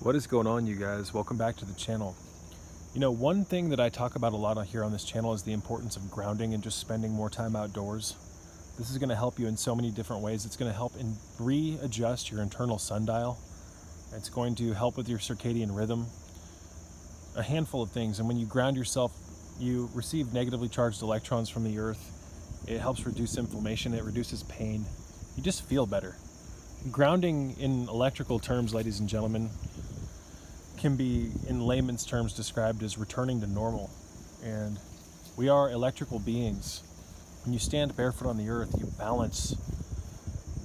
What is going on, you guys? Welcome back to the channel. You know, one thing that I talk about a lot here on this channel is the importance of grounding and just spending more time outdoors. This is going to help you in so many different ways. It's going to help readjust your internal sundial. It's going to help with your circadian rhythm. A handful of things. And when you ground yourself, you receive negatively charged electrons from the earth. It helps reduce inflammation. It reduces pain. You just feel better. Grounding in electrical terms, ladies and gentlemen, can be in layman's terms described as returning to normal. And we are electrical beings. When you stand barefoot on the earth, you balance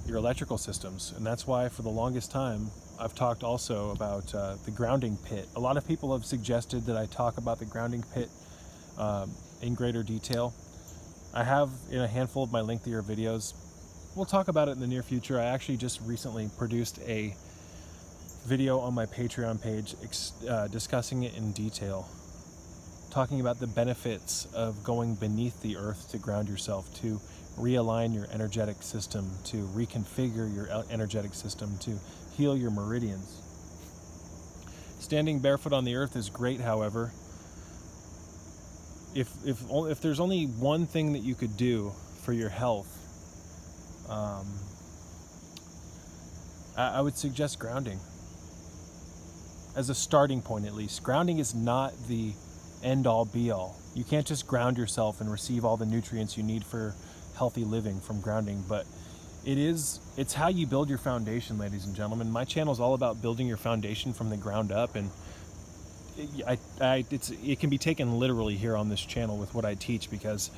your electrical systems. And that's why for the longest time, I've talked also about the grounding pit. A lot of people have suggested that I talk about the grounding pit in greater detail. I have in a handful of my lengthier videos. We'll talk about it in the near future. I actually just recently produced a video on my Patreon page discussing it in detail, talking about the benefits of going beneath the earth to ground yourself, to realign your energetic system, to reconfigure your energetic system, to heal your meridians. Standing barefoot on the earth is great, however. If there's only one thing that you could do for your health, I would suggest grounding. As a starting point, at least. Grounding is not the end-all be-all. You can't just ground yourself and receive all the nutrients you need for healthy living from grounding, but it's how you build your foundation, ladies and gentlemen. My channel is all about building your foundation from the ground up, and it can be taken literally here on this channel with what I teach, because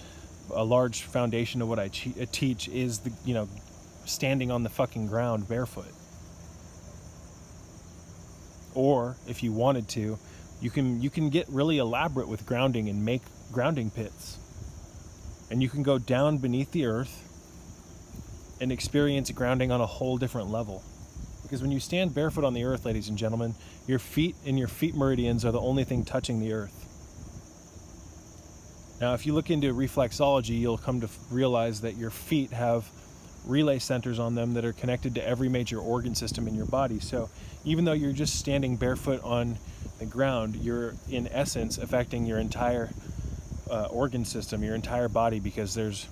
a large foundation of what I teach is standing on the fucking ground barefoot. Or if you wanted to, you can get really elaborate with grounding and make grounding pits. And you can go down beneath the earth and experience grounding on a whole different level. Because when you stand barefoot on the earth, ladies and gentlemen, your feet and your feet meridians are the only thing touching the earth. Now, if you look into reflexology, you'll come to realize that your feet have relay centers on them that are connected to every major organ system in your body. So even though you're just standing barefoot on the ground, you're in essence affecting your entire organ system, your entire body, because there's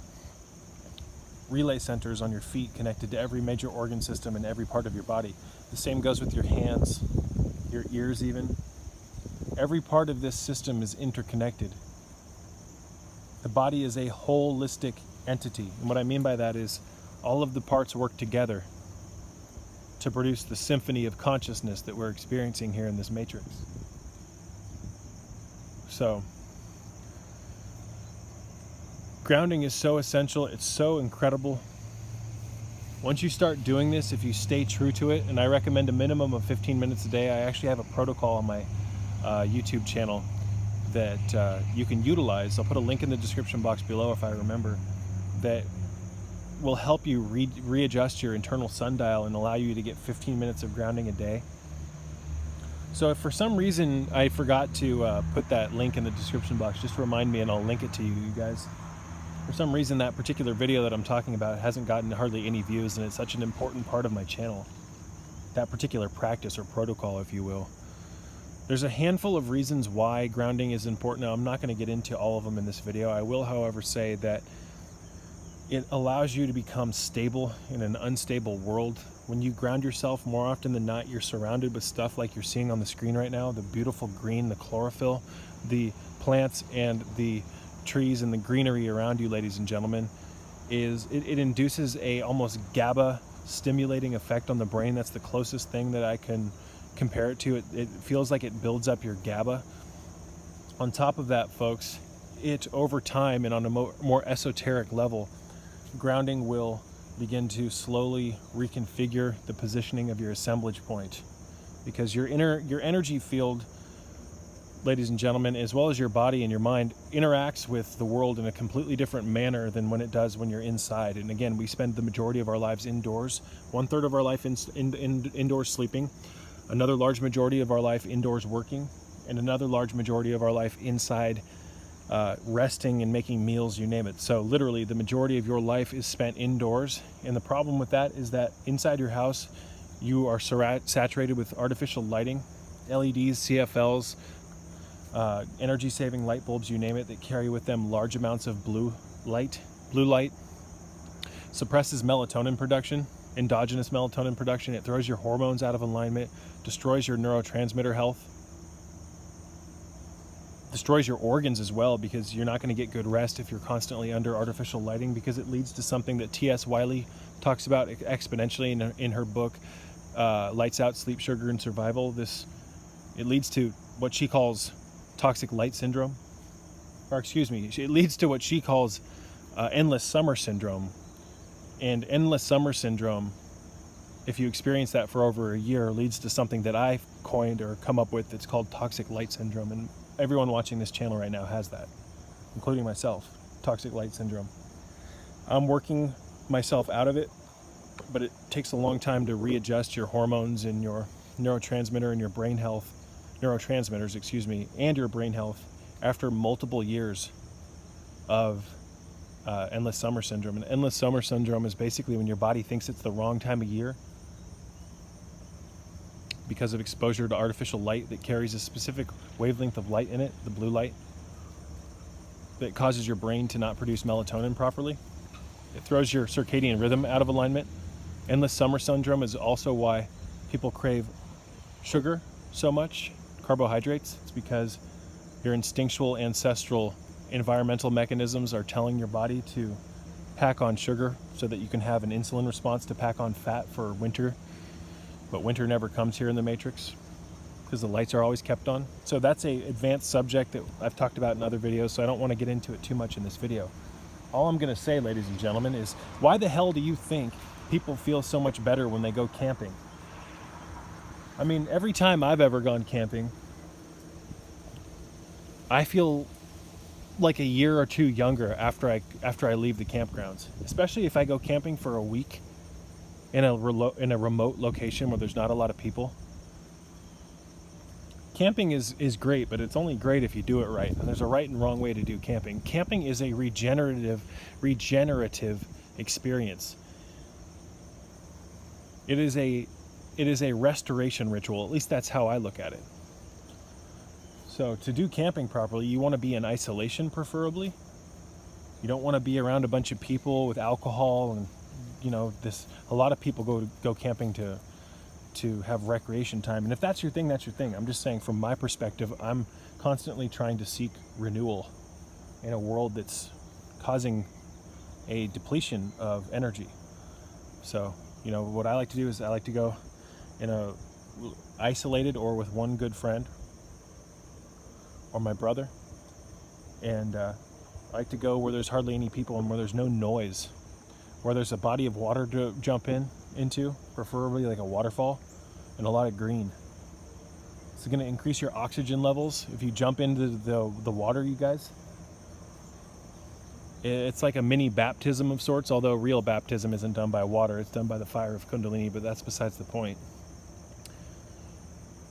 relay centers on your feet connected to every major organ system in every part of your body. The same goes with your hands, your ears even. Every part of this system is interconnected. The body is a holistic entity. And what I mean by that is all of the parts work together to produce the symphony of consciousness that we're experiencing here in this matrix. So, grounding is so essential. It's so incredible. Once you start doing this, if you stay true to it, and I recommend a minimum of 15 minutes a day, I actually have a protocol on my YouTube channel that you can utilize. I'll put a link in the description box below if I remember, that will help you readjust your internal sundial and allow you to get 15 minutes of grounding a day. So if for some reason I forgot to put that link in the description box, just remind me and I'll link it to you guys. For some reason that particular video that I'm talking about hasn't gotten hardly any views, and it's such an important part of my channel. That particular practice or protocol, if you will. There's a handful of reasons why grounding is important. Now, I'm not going to get into all of them in this video. I will, however, say that it allows you to become stable in an unstable world. When you ground yourself, more often than not, you're surrounded with stuff like you're seeing on the screen right now, the beautiful green, the chlorophyll, the plants and the trees and the greenery around you, ladies and gentlemen. It induces a almost GABA stimulating effect on the brain. That's the closest thing that I can compare it to. It feels like it builds up your GABA. On top of that, folks, it over time and on a more esoteric level, grounding will begin to slowly reconfigure the positioning of your assemblage point, because your energy field, ladies and gentlemen, as well as your body and your mind, interacts with the world in a completely different manner than when it does when you're inside. And again, we spend the majority of our lives indoors, 1/3 of our life indoors sleeping, another large majority of our life indoors working, and another large majority of our life inside resting and making meals, you name it. So literally the majority of your life is spent indoors. And the problem with that is that inside your house, You are saturated with artificial lighting, LEDs, CFLs, energy-saving light bulbs, you name it, that carry with them large amounts of blue light. Blue light suppresses melatonin production, endogenous melatonin production. It throws your hormones out of alignment, destroys your neurotransmitter health, destroys your organs as well, because you're not going to get good rest if you're constantly under artificial lighting, because it leads to something that T.S. Wiley talks about exponentially in her book, Lights Out, Sleep, Sugar, and Survival. It leads to what she calls toxic light syndrome, or excuse me, it leads to what she calls endless summer syndrome. And endless summer syndrome, if you experience that for over a year, leads to something that I've coined or come up with that's called toxic light syndrome. And everyone watching this channel right now has that, including myself, toxic light syndrome. I'm working myself out of it, but it takes a long time to readjust your hormones and your neurotransmitter and your brain health, neurotransmitters, excuse me, and your brain health after multiple years of endless summer syndrome. And endless summer syndrome is basically when your body thinks it's the wrong time of year because of exposure to artificial light that carries a specific wavelength of light in it, the blue light, that causes your brain to not produce melatonin properly. It throws your circadian rhythm out of alignment. Endless summer syndrome is also why people crave sugar so much, carbohydrates. It's because your instinctual, ancestral, environmental mechanisms are telling your body to pack on sugar so that you can have an insulin response to pack on fat for winter. But winter never comes here in the Matrix because the lights are always kept on. So that's an advanced subject that I've talked about in other videos, so I don't want to get into it too much in this video. All I'm going to say, ladies and gentlemen, is why the hell do you think people feel so much better when they go camping? I mean, every time I've ever gone camping, I feel like a year or two younger after I leave the campgrounds, especially if I go camping for a week in a remote location where there's not a lot of people. Camping is great, but it's only great if you do it right. And there's a right and wrong way to do camping. Camping is a regenerative experience. It is a restoration ritual. At least that's how I look at it. So to do camping properly, you want to be in isolation, preferably. You don't want to be around a bunch of people with alcohol and, a lot of people go camping to have recreation time. And if that's your thing, that's your thing. I'm just saying, from my perspective, I'm constantly trying to seek renewal in a world that's causing a depletion of energy. So, what I like to do is I like to go in a isolated or with one good friend or my brother. And I like to go where there's hardly any people and where there's no noise, where there's a body of water to jump into, preferably like a waterfall, and a lot of green. It's going to increase your oxygen levels if you jump into the water, you guys. It's like a mini baptism of sorts, although real baptism isn't done by water, it's done by the fire of Kundalini, but that's besides the point.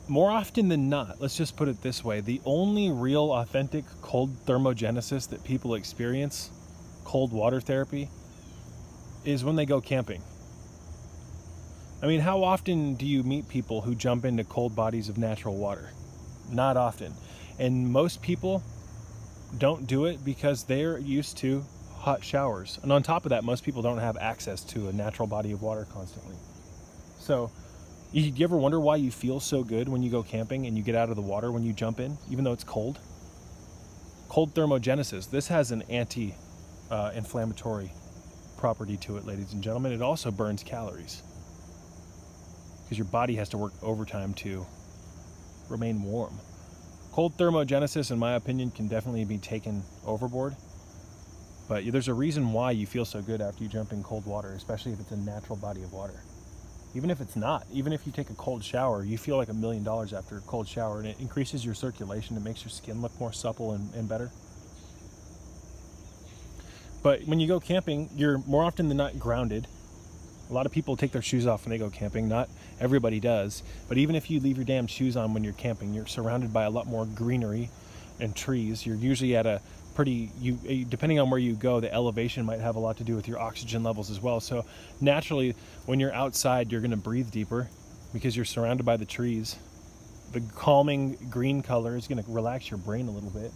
More often than not, let's just put it this way, the only real authentic cold thermogenesis that people experience, cold water therapy, is when they go camping. I mean, how often do you meet people who jump into cold bodies of natural water? Not often. And most people don't do it because they're used to hot showers. And on top of that, most people don't have access to a natural body of water constantly. So, you ever wonder why you feel so good when you go camping and you get out of the water when you jump in, even though it's cold? Cold thermogenesis. This has an anti-inflammatory property to it, ladies and gentlemen. It also burns calories because your body has to work overtime to remain warm. Cold thermogenesis, in my opinion, can definitely be taken overboard. But there's a reason why you feel so good after you jump in cold water, especially if it's a natural body of water. Even if it's not, even if you take a cold shower, you feel like $1 million after a cold shower, and it increases your circulation. It makes your skin look more supple and better. But when you go camping, you're more often than not grounded. A lot of people take their shoes off when they go camping. Not everybody does. But even if you leave your damn shoes on when you're camping, you're surrounded by a lot more greenery and trees. You're usually at a depending on where you go, the elevation might have a lot to do with your oxygen levels as well. So naturally, when you're outside, you're going to breathe deeper because you're surrounded by the trees. The calming green color is going to relax your brain a little bit.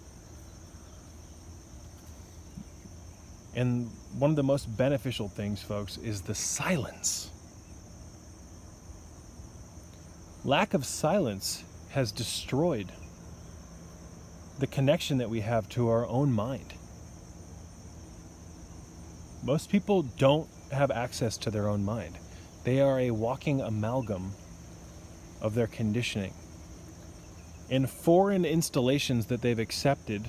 And one of the most beneficial things, folks, is the silence. Lack of silence has destroyed the connection that we have to our own mind. Most people don't have access to their own mind. They are a walking amalgam of their conditioning. And foreign installations that they've accepted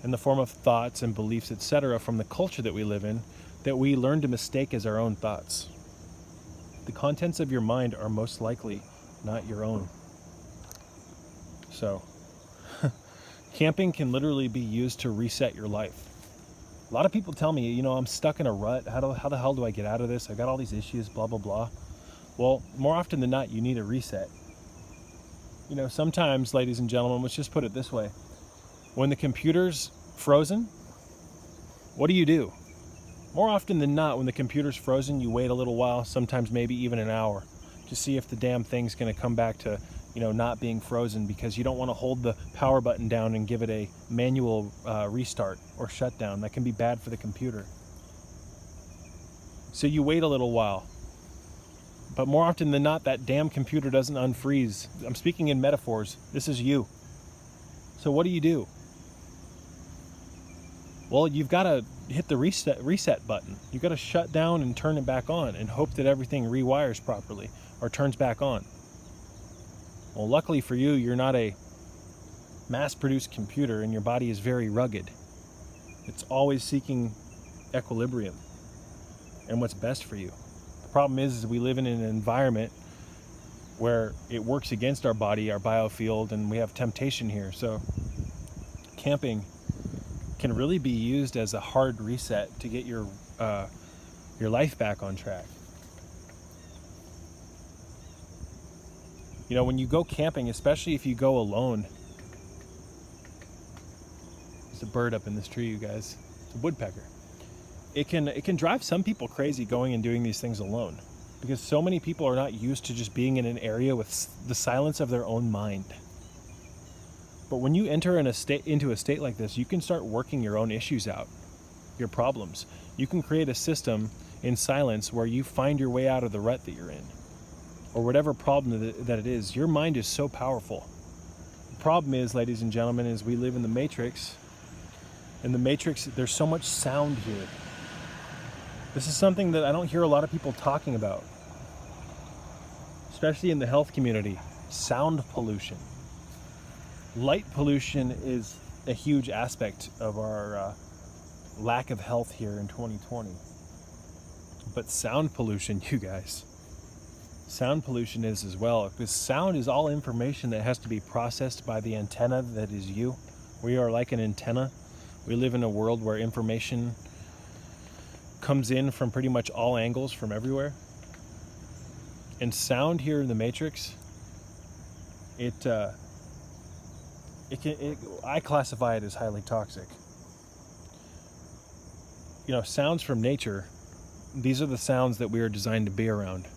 in the form of thoughts and beliefs, etc., from the culture that we live in, that we learn to mistake as our own thoughts. The contents of your mind are most likely not your own. So, camping can literally be used to reset your life. A lot of people tell me, I'm stuck in a rut. How the hell do I get out of this? I got all these issues, blah, blah, blah. Well, more often than not, you need a reset. Sometimes, ladies and gentlemen, let's just put it this way. When the computer's frozen, what do? More often than not, when the computer's frozen, you wait a little while, sometimes maybe even an hour, to see if the damn thing's going to come back to, not being frozen, because you don't want to hold the power button down and give it a manual restart or shutdown. That can be bad for the computer. So you wait a little while. But more often than not, that damn computer doesn't unfreeze. I'm speaking in metaphors. This is you. So what do? Well, you've got to hit the reset button. You've got to shut down and turn it back on and hope that everything rewires properly or turns back on. Well, luckily for you, you're not a mass-produced computer and your body is very rugged. It's always seeking equilibrium and what's best for you. The problem is we live in an environment where it works against our body, our biofield, and we have temptation here. So camping can really be used as a hard reset to get your life back on track. When you go camping, especially if you go alone, there's a bird up in this tree, you guys. It's a woodpecker. It can drive some people crazy going and doing these things alone, because so many people are not used to just being in an area with the silence of their own mind. But when you enter into a state like this, you can start working your own issues out, your problems. You can create a system in silence where you find your way out of the rut that you're in, or whatever problem that it is. Your mind is so powerful. The problem is, ladies and gentlemen, is we live in the Matrix. In the Matrix, there's so much sound here. This is something that I don't hear a lot of people talking about, especially in the health community. Sound pollution. Light pollution is a huge aspect of our lack of health here in 2020. But sound pollution, you guys, sound pollution is as well, because sound is all information that has to be processed by the antenna that is you. We are like an antenna. We live in a world where information comes in from pretty much all angles, from everywhere. And sound here in the Matrix, I classify it as highly toxic. Sounds from nature, these are the sounds that we are designed to be around.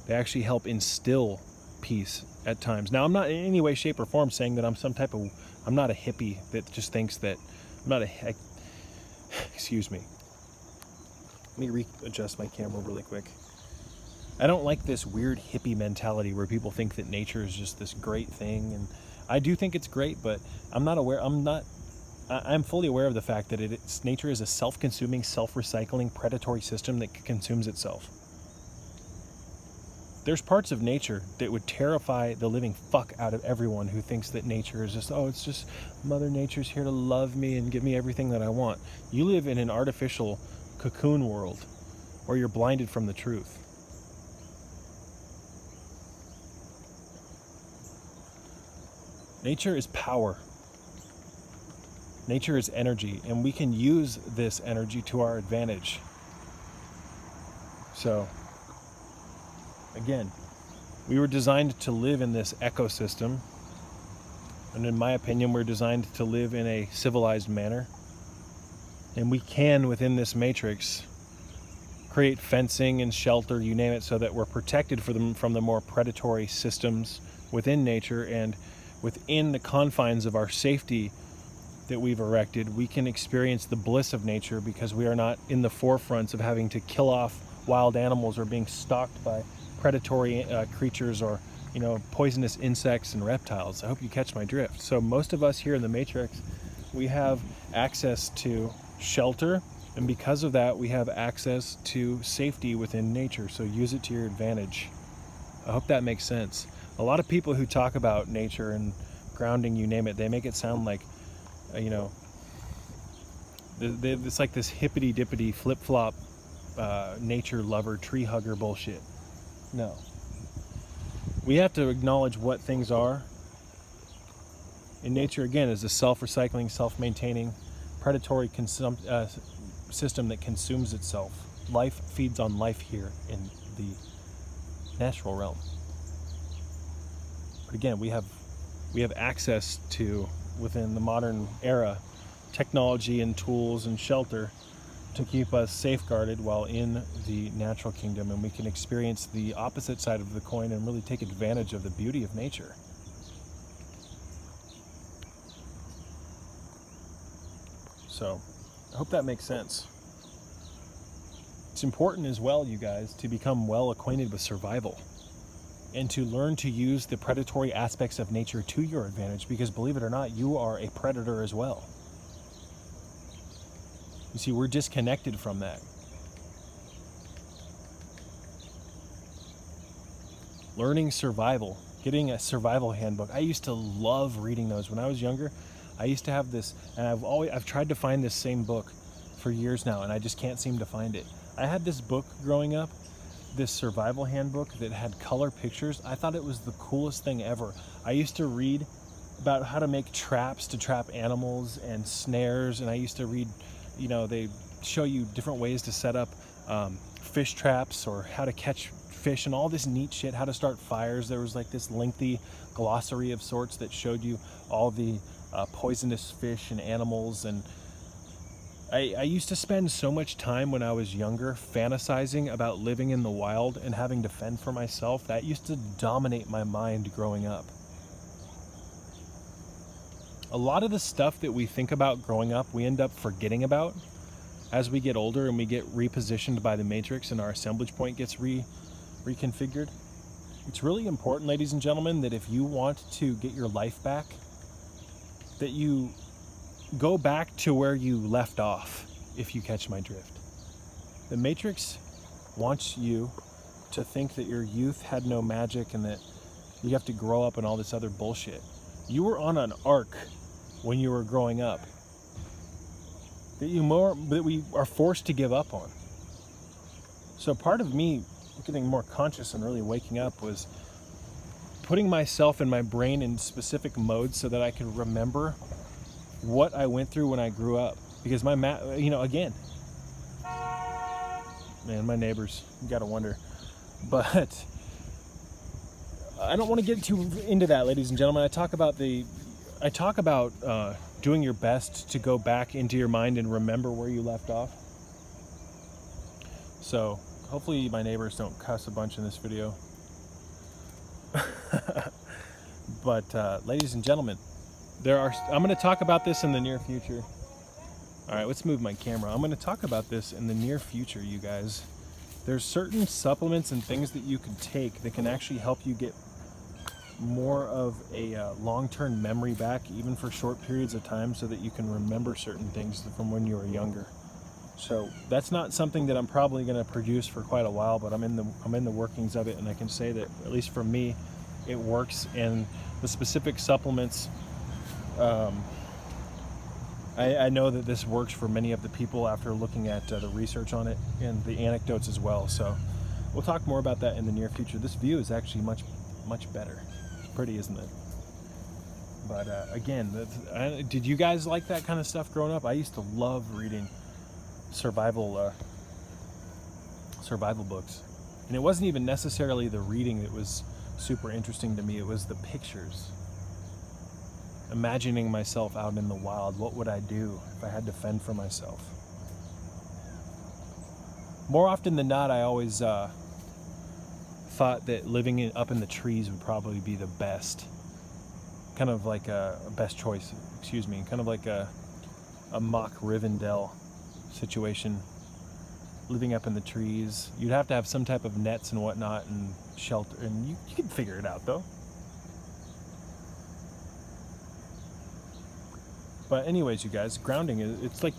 They actually help instill peace at times. Now, I'm not in any way, shape, or form saying that I'm not a hippie that just thinks that, excuse me. Let me readjust my camera really quick. I don't like this weird hippie mentality where people think that nature is just this great thing, and I do think it's great, but I'm fully aware of the fact that nature is a self-consuming, self-recycling, predatory system that consumes itself. There's parts of nature that would terrify the living fuck out of everyone who thinks that nature is just, it's just Mother Nature's here to love me and give me everything that I want. You live in an artificial cocoon world where you're blinded from the truth. Nature is power. Nature is energy, and we can use this energy to our advantage. So, again, we were designed to live in this ecosystem, And in my opinion, we're designed to live in a civilized manner. And we can, within this matrix, create fencing and shelter, you name it, so that we're protected from the more predatory systems within nature, and within the confines of our safety that we've erected, we can experience the bliss of nature because we are not in the forefronts of having to kill off wild animals or being stalked by predatory creatures or, you know, poisonous insects and reptiles. I hope you catch my drift. So most of us here in the Matrix, we have access to shelter, and because of that, we have access to safety within nature. So use it to your advantage. I hope that makes sense. A lot of people who talk about nature and grounding, you name it, they make it sound like, you know, it's like this hippity dippity flip flop nature lover, tree hugger bullshit. No. We have to acknowledge what things are. In nature, again, is a self-recycling, self-maintaining, predatory system that consumes itself. Life feeds on life here in the natural realm. But again, we have access to, within the modern era, technology and tools and shelter to keep us safeguarded while in the natural kingdom, and we can experience the opposite side of the coin and really take advantage of the beauty of nature. So, I hope that makes sense. It's important as well, you guys, to become well acquainted with survival and to learn to use the predatory aspects of nature to your advantage, because believe it or not, you are a predator as well. You see, we're disconnected from that. Learning survival, getting a survival handbook. I used to love reading those when I was younger. I used to have this, and I've tried to find this same book for years now, and I just can't seem to find it. I had this book growing up, this survival handbook that had color pictures. I thought it was the coolest thing ever. I used to read about how to make traps to trap animals and snares, and I used to read, you know, they show you different ways to set up fish traps or how to catch fish and all this neat shit, how to start fires. There was like this lengthy glossary of sorts that showed you all the poisonous fish and animals. And I used to spend so much time when I was younger fantasizing about living in the wild and having to fend for myself. That used to dominate my mind growing up. A lot of the stuff that we think about growing up, we end up forgetting about as we get older and we get repositioned by the matrix and our assemblage point gets reconfigured. It's really important, ladies and gentlemen, that if you want to get your life back, that you go back to where you left off, if you catch my drift. The Matrix wants you to think that your youth had no magic and that you have to grow up and all this other bullshit. You were on an arc when you were growing up that we are forced to give up on. So part of me getting more conscious and really waking up was putting myself and my brain in specific modes so that I could remember what I went through when I grew up. Because again, man, my neighbors, you gotta wonder. But I don't want to get too into that, ladies and gentlemen. I talk about doing your best to go back into your mind and remember where you left off. So hopefully my neighbors don't cuss a bunch in this video. But ladies and gentlemen, I'm going to talk about this in the near future. All right, let's move my camera. I'm going to talk about this in the near future, you guys. There's certain supplements and things that you can take that can actually help you get more of a long-term memory back, even for short periods of time, so that you can remember certain things from when you were younger. So that's not something that I'm probably going to produce for quite a while, but I'm in the workings of it, and I can say that at least for me, it works. And the specific supplements, I know that this works for many of the people after looking at the research on it and the anecdotes as well. So we'll talk more about that in the near future. This view is actually much better. It's pretty, isn't it? But again, did you guys like that kind of stuff growing up? I used to love reading survival books, and it wasn't even necessarily the reading that was super interesting to me. It was the pictures. imagining myself out in the wild. What would I do if I had to fend for myself? More often than not, I always thought that living up in the trees would probably be the best. Kind of like a best choice, kind of like a mock Rivendell situation. Living up in the trees. You'd have to have some type of nets and whatnot and shelter, and you can figure it out though. But anyways, you guys, grounding is, it's like,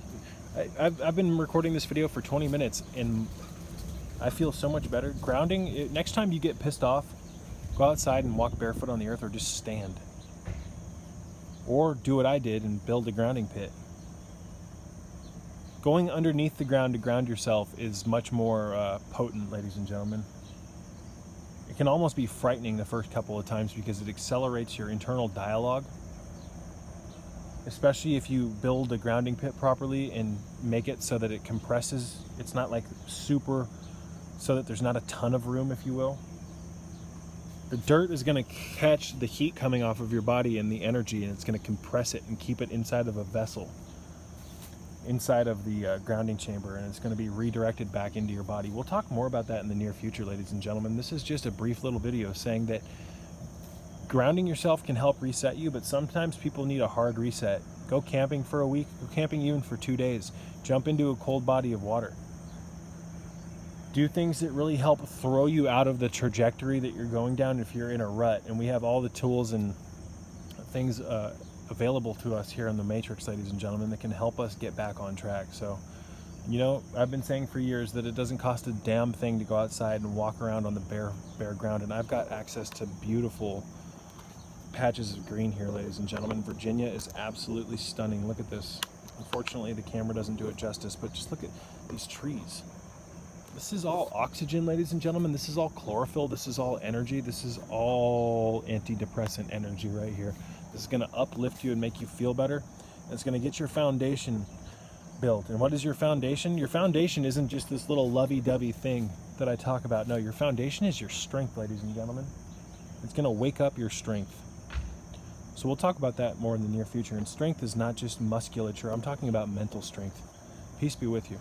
I've been recording this video for 20 minutes and I feel so much better. Grounding, next time you get pissed off, go outside and walk barefoot on the earth, or just stand. Or do what I did and build a grounding pit. Going underneath the ground to ground yourself is much more potent, ladies and gentlemen. It can almost be frightening the first couple of times because it accelerates your internal dialogue. Especially if you build a grounding pit properly and make it so that it compresses. It's not like super, so that there's not a ton of room, if you will. The dirt is going to catch the heat coming off of your body and the energy, and it's going to compress it and keep it inside of a vessel, inside of the grounding chamber, and it's going to be redirected back into your body. We'll talk more about that in the near future, ladies and gentlemen. This is just a brief little video saying that grounding yourself can help reset you, but sometimes people need a hard reset. Go camping for a week, go camping even for 2 days. Jump into a cold body of water. Do things that really help throw you out of the trajectory that you're going down if you're in a rut. And we have all the tools and things available to us here in the Matrix, ladies and gentlemen, that can help us get back on track. So, you know, I've been saying for years that it doesn't cost a damn thing to go outside and walk around on the bare ground. And I've got access to beautiful patches of green here, ladies and gentlemen. Virginia is absolutely stunning. Look at this. Unfortunately, the camera doesn't do it justice, but just look at these trees. This is all oxygen, ladies and gentlemen. This is all chlorophyll. This is all energy. This is all antidepressant energy right here. This is going to uplift you and make you feel better. And it's going to get your foundation built. And what is your foundation? Your foundation isn't just this little lovey-dovey thing that I talk about. No, your foundation is your strength, ladies and gentlemen. It's going to wake up your strength. So we'll talk about that more in the near future. And strength is not just musculature. I'm talking about mental strength. Peace be with you.